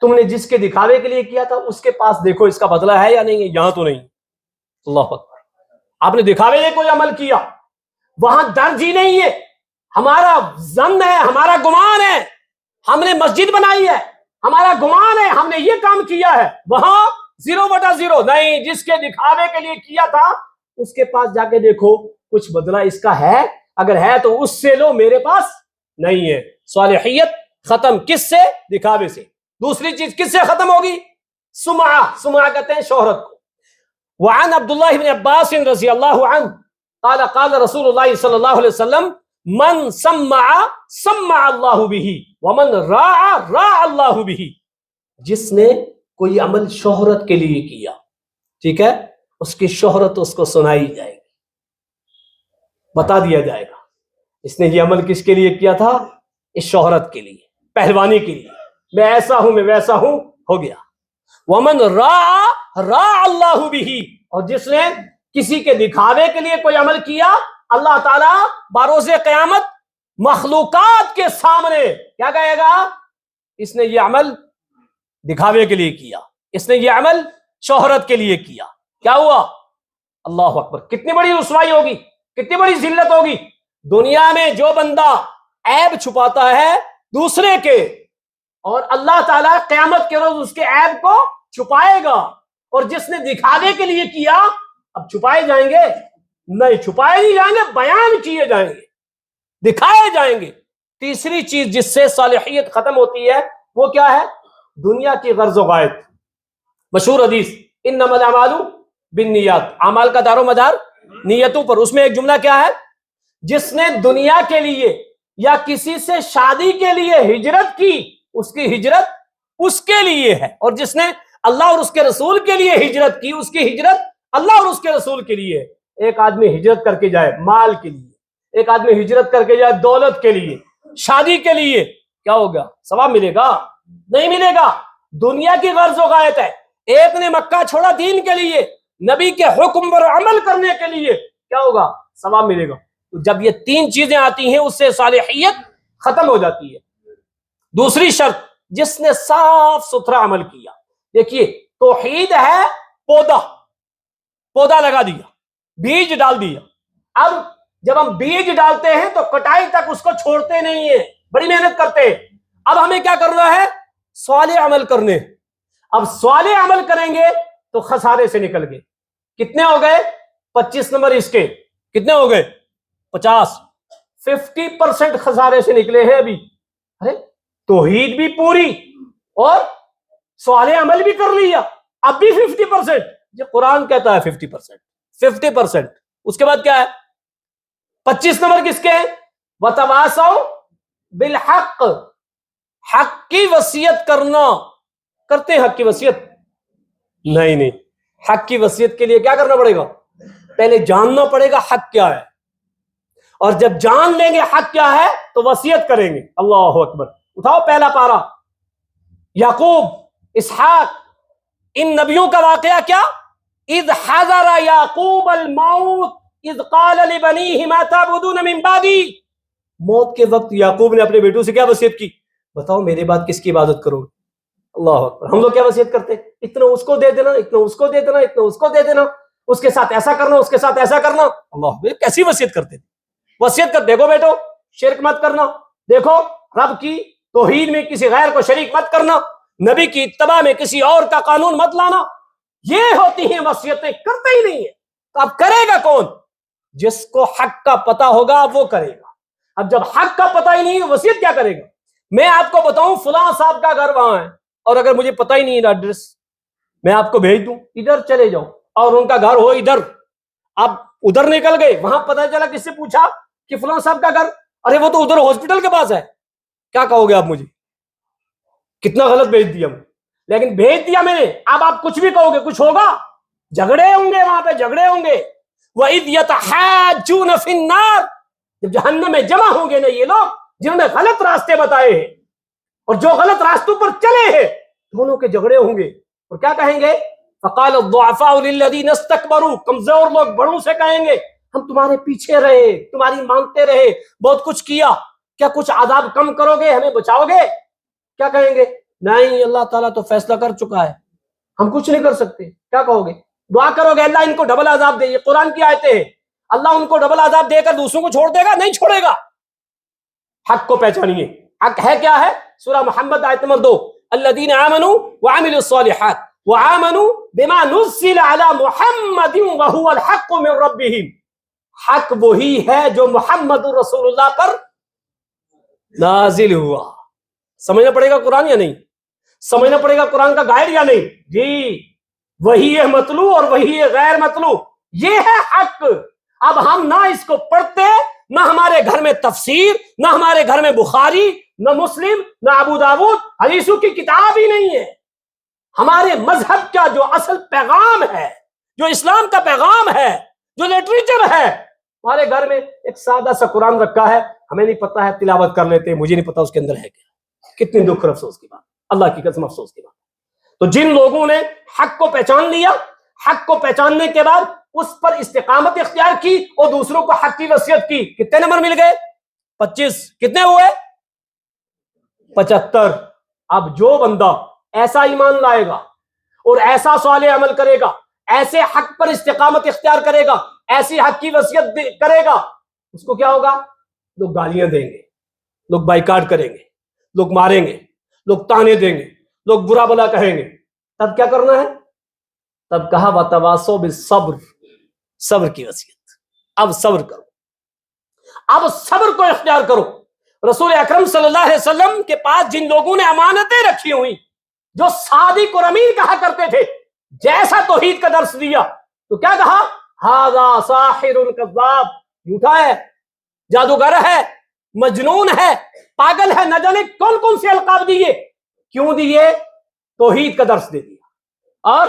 تم نے جس کے دکھاوے کے لیے کیا تھا اس کے پاس دیکھو اس کا بدلہ ہے یا نہیں ہے, یہاں تو نہیں. اللہ اکبر. آپ نے دکھاوے کے کوئی عمل کیا, وہاں درج ہی نہیں ہے. ہمارا ظن ہے, ہمارا گمان ہے, ہم نے مسجد بنائی ہے, ہمارا گمان ہے ہم نے یہ کام کیا ہے, وہاں 0/0 نہیں. جس کے دکھاوے کے لیے کیا تھا اس کے پاس جا کے دیکھو کچھ بدلہ اس کا ہے, اگر ہے تو اس سے لو, میرے پاس نہیں ہے. صالحیت ختم. کس سے؟ دکھاوے سے. دوسری چیز کس سے ختم ہوگی؟ سمعہ. سمعہ کہتے ہیں شہرت کو. وعن عبداللہ بن عباس رضی اللہ عنہ قال قال رسول اللہ صلی اللہ علیہ وسلم من سمع سمع اللہ بہ ومن راع راع اللہ بہ. جس نے کوئی عمل شہرت کے لیے کیا, ٹھیک ہے, اس کی شہرت اس کو سنائی جائے گی, بتا دیا جائے گا اس نے یہ عمل کس کے لیے کیا تھا, اس شہرت کے لیے, پہلوانی کے لیے, میں ایسا ہوں, میں ویسا ہوں, ہو گیا. ومن راع راع اللہ بہ, اور جس نے کسی کے دکھاوے کے لیے کوئی عمل کیا, اللہ تعالیٰ بروز قیامت مخلوقات کے سامنے کیا کہے گا؟ اس نے یہ عمل دکھاوے کے لیے کیا, اس نے یہ عمل شہرت کے لیے کیا. کیا ہوا؟ اللہ اکبر. کتنی بڑی رسوائی ہوگی, کتنی بڑی ذلت ہوگی. دنیا میں جو بندہ عیب چھپاتا ہے دوسرے کے, اور اللہ تعالیٰ قیامت کے روز اس کے عیب کو چھپائے گا. اور جس نے دکھاوے کے لیے کیا, اب چھپائے جائیں گے؟ نہیں, چھپائے نہیں جائیں گے, بیان کیے جائیں گے, دکھائے جائیں گے. تیسری چیز جس سے صالحیت ختم ہوتی ہے وہ کیا ہے؟ دنیا کی غرض و غایت. مشہور حدیث انما الاعمال بالنیات, اعمال کا دار و مدار نیتوں پر. اس میں ایک جملہ کیا ہے؟ جس نے دنیا کے لیے یا کسی سے شادی کے لیے ہجرت کی, اس کی ہجرت اس کے لیے ہے, اور جس نے اللہ اور اس کے رسول کے لیے ہجرت کی, اس کی ہجرت اللہ اور اس کے رسول کے لیے ہے. ایک آدمی ہجرت کر کے جائے مال کے لیے, ایک آدمی ہجرت کر کے جائے دولت کے لیے, شادی کے لیے, کیا ہوگا؟ ثواب ملے گا؟ نہیں ملے گا. دنیا کی غرض و غایت ہے. ایک نے مکہ چھوڑا دین کے لیے, نبی کے حکم پر عمل کرنے کے لیے, کیا ہوگا؟ ثواب ملے گا. تو جب یہ تین چیزیں آتی ہیں اس سے صالحیت ختم ہو جاتی ہے. دوسری شرط, جس نے صاف ستھرا عمل کیا. دیکھیے توحید ہے, پودا لگا دیا, بیج ڈال دیا. اب جب ہم بیج ڈالتے ہیں تو کٹائی تک اس کو چھوڑتے نہیں ہیں, بڑی محنت کرتے ہیں. اب ہمیں کیا کرنا ہے؟ صالح عمل کرنے. اب صالح عمل کریں گے تو خسارے سے نکل گئے. کتنے ہو گئے؟ 25 نمبر اس کے کتنے ہو گئے؟ 50. 50% خسارے سے نکلے ہیں ابھی. ارے توحید بھی پوری اور صالح عمل بھی کر لیا, اب بھی 50%. یہ قرآن کہتا ہے 50%. اس کے بعد کیا ہے؟ 25 نمبر کس کے؟ وَتَوَاصَوْا بِالْحَقِّ, حق کی وصیت کرنا. کرتے ہیں حق کی وصیت؟ نہیں. حق کی وصیت کے لیے کیا کرنا پڑے گا؟ پہلے جاننا پڑے گا حق کیا ہے, اور جب جان لیں گے حق کیا ہے تو وصیت کریں گے. اللہ اکبر. اٹھاؤ پہلا پارا. یعقوب، اسحاق، ان نبیوں کا واقعہ کیا؟ اذ حضر یعقوب الموت اذ قال لبنیہ ما تعبدون من بعدی. موت کے وقت یعقوب نے اپنے بیٹوں سے کیا وصیت کی؟ بتاؤ میرے بعد کس کی عبادت کرو گے؟ اللہ اکبر. ہم لوگ کیا وصیت کرتے ہیں؟ اتنا اس کو دے دینا، اتنا اس کو دے دینا، اتنا اس کو دے دینا، اس کے ساتھ ایسا کرنا، اس کے ساتھ ایسا کرنا. اللہ، کیسی وصیت کرتے تھے؟ وصیت کر دیکھو بیٹو شرک مت کرنا، دیکھو رب کی توحید میں کسی غیر کو شریک مت کرنا، نبی کی اتباع میں کسی اور کا قانون مت لانا. یہ ہوتی ہیں وصیتیں، کرتے ہی نہیں ہے. تو اب کرے گا کون؟ جس کو حق کا پتہ ہوگا وہ کرے گا. اب جب حق کا پتہ ہی نہیں ہے وصیت کیا کرے گا؟ میں آپ کو بتاؤں فلاں صاحب کا گھر وہاں ہے، اور اگر مجھے پتہ ہی نہیں ہے ایڈریس، میں آپ کو بھیج دوں ادھر چلے جاؤ، اور ان کا گھر ہو ادھر، آپ ادھر نکل گئے، وہاں پتہ چلا کس سے پوچھا کہ فلاں صاحب کا گھر، ارے وہ تو ادھر ہاسپٹل کے پاس ہے. کیا کہو گے آپ مجھے؟ کتنا غلط بھیج دیا. لیکن بھیج دیا میں نے. اب آپ کچھ بھی کہو گے کچھ ہوگا؟ جھگڑے ہوں گے، وہاں پہ جھگڑے ہوں گے. وَإِذْ يَتَحَاجُّونَ فِي النَّارِ. جب جہنم میں جمع ہوں گے نا یہ لوگ جنہوں نے غلط راستے بتائے ہیں اور جو غلط راستوں پر چلے ہیں، دونوں کے جھگڑے ہوں گے. اور کیا کہیں گے؟ فَقَالَ الضُّعَفَاءُ لِلَّذِينَ اسْتَكْبَرُوا. کمزور لوگ بڑوں سے کہیں گے ہم تمہارے پیچھے رہے، تمہاری مانگتے رہے، بہت کچھ کیا، کیا کچھ عذاب کم کرو گے، ہمیں بچاؤ گے؟ کیا کہیں گے؟ نہیں، اللہ تعالیٰ تو فیصلہ کر چکا ہے، ہم کچھ نہیں کر سکتے. کیا کہو گے؟ دعا کرو گے اللہ ان کو ڈبل عذاب دے. یہ قرآن کی آیتیں ہیں. اللہ ان کو ڈبل عذاب دے کر دوسروں کو چھوڑ دے گا؟ نہیں چھوڑے گا. حق کو پہچانیے. حق ہے کیا ہے؟ سورہ محمد آیت نمبر 2. الذین آمنوا وعملوا الصالحات وآمنوا بما نزل على محمد وهو الحق من ربهم. حق وہی ہے جو محمد رسول اللہ پر نازل ہوا. سمجھنا پڑے گا قرآن یا نہیں؟ سمجھنا پڑے گا قرآن کا گائیڈ یا نہیں؟ جی، وہی ہے مطلوب اور وہی ہے غیر مطلوب. یہ ہے حق. اب ہم نہ اس کو پڑھتے، نہ ہمارے گھر میں تفسیر، نہ ہمارے گھر میں بخاری، نہ مسلم، نہ ابو داؤد، حدیثوں کی کتاب ہی نہیں ہے. ہمارے مذہب کا جو اصل پیغام ہے، جو اسلام کا پیغام ہے، جو لٹریچر ہے، ہمارے گھر میں ایک سادہ سا قرآن رکھا ہے، ہمیں نہیں پتا ہے، تلاوت کر لیتے، مجھے نہیں پتا اس کے اندر ہے کیا. کتنی دکھ اور افسوس کی بات، اللہ کی قسم افسوس کی بات. تو جن لوگوں نے حق کو پہچان لیا، حق کو پہچاننے کے بعد اس پر استقامت اختیار کی اور دوسروں کو حق کی وصیت کی، کتنے نمبر مل گئے؟ 25. کتنے ہوئے؟ 75. اب جو بندہ ایسا ایمان لائے گا اور ایسا صالح عمل کرے گا، ایسے حق پر استقامت اختیار کرے گا، ایسی حق کی وصیت کرے گا، اس کو کیا ہوگا؟ لوگ گالیاں دیں گے، لوگ بائیکاٹ کریں گے، لوگ ماریں گے، لوگ تانے دیں گے، لوگ برا بلا کہیں گے. تب کیا کرنا ہے؟ تب کہا وَتَوَاصَوْا بِالصَّبْرِ. صبر کی وصیت. اب صبر کرو، اب صبر کو اختیار کرو. رسول اکرم صلی اللہ علیہ وسلم کے پاس جن لوگوں نے امانتیں رکھی ہوئی، جو صادق اور امین کہا کرتے تھے، جیسا توحید کا درس دیا تو کیا کہا؟ ھذا ساحر کذاب. جھوٹا ہے، جادوگر ہے، مجنون ہے، پاگل ہے. نہ جانے کون کون سے القاب دیے. کیوں دیے؟ توحید کا درس دے دیا اور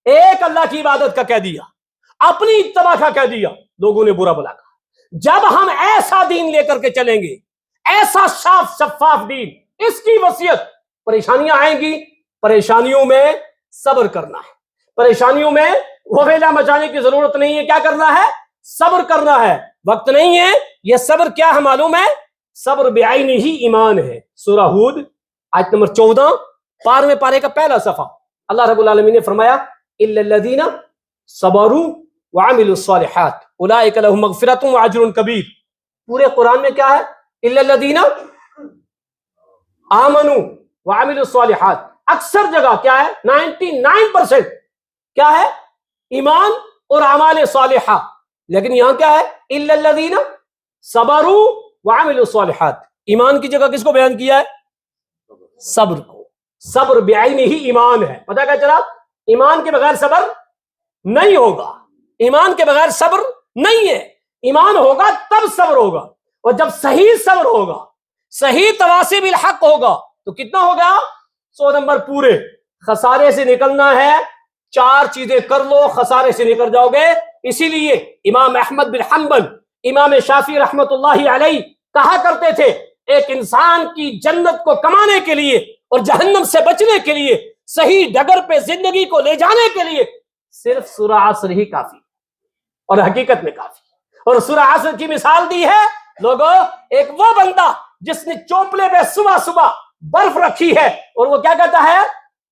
ایک اللہ کی عبادت کا کہہ دیا، اپنی اتباع کا کہہ دیا، لوگوں نے برا بلا کہا. جب ہم ایسا دین لے کر کے چلیں گے، ایسا صاف شفاف دین، اس کی وصیت، پریشانیاں آئیں گی، پریشانیوں میں صبر کرنا ہے. پریشانیوں میں وبیلا مچانے کی ضرورت نہیں ہے. کیا کرنا ہے؟ صبر کرنا ہے. وقت نہیں ہے. یہ صبر کیا ہے معلوم ہے؟ صبر بعینہ ہی ایمان ہے. سورہ ہود آیت نمبر 14، 12ویں پارے کا پہلا صفحہ. اللہ رب العالمین نے فرمایا الا الذین صبروا وعملوا الصالحات اولئک لهم مغفرۃ واجر کبیر. پورے قرآن میں کیا ہے؟ الا الذین آمنوا وعملوا الصالحات. اکثر جگہ کیا ہے؟ 99% کیا ہے؟ ایمان اور اعمال صالحہ. لیکن یہاں کیا ہے؟ الا الذین صبروا وعملوا الصالحات. ایمان کی جگہ کس کو بیان کیا ہے؟ صبر کو. صبر بعینہ ہی ایمان ہے. پتہ کیا چلا؟ ایمان کے بغیر صبر نہیں ہوگا. ایمان کے بغیر صبر نہیں ہے. ایمان ہوگا تب صبر ہوگا. اور جب صحیح صبر ہوگا، صحیح تواصی بالحق ہوگا تو کتنا ہوگا؟ 100 نمبر پورے. خسارے سے نکلنا ہے، 4 چیزیں کر لو، خسارے سے نکل جاؤ گے. اسی لیے امام احمد بن حنبل، امام شافعی رحمت اللہ علیہ کہا کرتے تھے ایک انسان کی جنت کو کمانے کے لیے اور جہنم سے بچنے کے لیے صحیح ڈگر پہ زندگی کو لے جانے کے لیے صرف سورہ عصر ہی کافی اور حقیقت میں کافی. اور سورہ عصر کی مثال دی ہے لوگوں، ایک وہ بندہ جس نے چوپلے پہ صبح صبح برف رکھی ہے اور وہ کیا کہتا ہے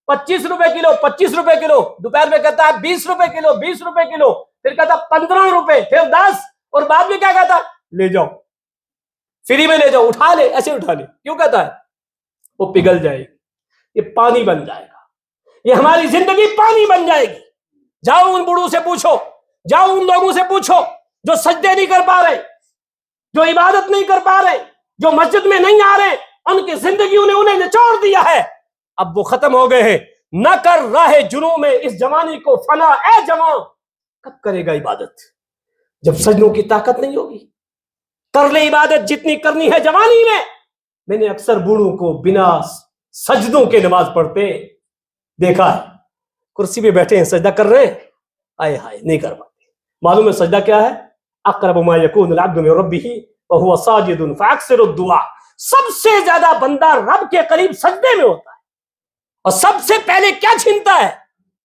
25 روپے کلو 25 روپے کلو، دوپہر میں کہتا ہے 20 روپے کلو 20 روپے کلو، پھر کہتا 15 روپے، پھر 10، اور بعد میں کیا کہتا لے جاؤ فری میں لے جاؤ، اٹھا لے، ایسے اٹھا لے. کیوں کہتا ہے؟ وہ پگھل جائے گی، یہ پانی بن جائے گا، یہ ہماری زندگی پانی بن جائے گی. جاؤ ان بوڑھوں سے پوچھو، جاؤ ان لوگوں سے پوچھو جو سجدے نہیں کر پا رہے، جو عبادت نہیں کر پا رہے، جو مسجد میں نہیں آ رہے، ان کی زندگیوں نے انہیں نچوڑ دیا ہے. اب وہ ختم ہو گئے ہیں. نہ کر راہ جنوں میں اس جوانی کو فنا، اے جوان کب کرے گا عبادت جب سجدوں کی طاقت نہیں ہوگی. کر لے عبادت جتنی کرنی ہے جوانی میں. میں نے اکثر بوڑھوں کو بنا سجدوں کے نماز پڑھتے دیکھا ہے، کرسی پہ بیٹھے ہیں سجدہ کر رہے ہیں، آئے ہائے نہیں کر پاتے. معلوم ہے سجدہ کیا ہے؟ اقرب ما یکون العبد من ربہ وہو ساجد فاکثر الدعاء. سب سے زیادہ بندہ رب کے قریب سجدے میں ہوتا ہے، اور سب سے پہلے کیا چھنتا ہے؟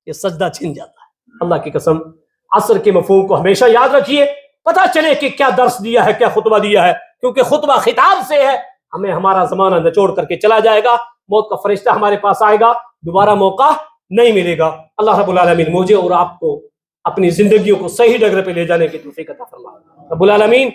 یہ سجدہ چھن جاتا ہے. اللہ کی قسم عصر کے مفہوم کو ہمیشہ یاد رکھیے، پتہ چلے کہ کیا درس دیا ہے، کیا خطبہ دیا ہے، کیونکہ خطبہ خطاب سے ہے. ہمیں ہمارا زمانہ نچوڑ کر کے چلا جائے گا، موت کا فرشتہ ہمارے پاس آئے گا، دوبارہ موقع نہیں ملے گا. اللہ رب العالمین مجھے اور آپ کو اپنی زندگیوں کو صحیح ڈگر پہ لے جانے کی توفیق عطا فرمائے. رب العالمین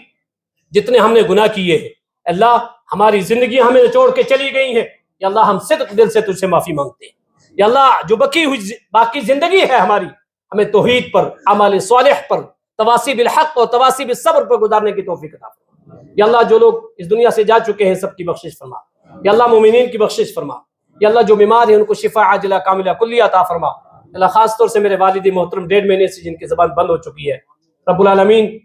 جتنے ہم نے گناہ کیے ہیں اللہ، ہماری زندگیاں ہمیں نچوڑ کے چلی گئی ہیں، یا اللہ ہم صدق دل سے تجھ سے معافی مانگتے ہیں. یا اللہ جو باقی زندگی ہے ہماری، ہمیں توحید پر، اعمال صالح پر، تواصی بالحق اور تواصی بالصبر پر گزارنے کی توفیق عطا فرما. یا اللہ جو لوگ اس دنیا سے جا چکے ہیں سب کی بخشش فرما. یا اللہ مومنین کی بخشش فرما. یا اللہ جو بیمار ہیں ان کو شفا عاجلہ کاملہ کلیہ عطا فرما. اللہ خاص طور سے میرے والد محترم 1.5 مہینے سے جن کی زبان بند ہو چکی ہے، رب العالمین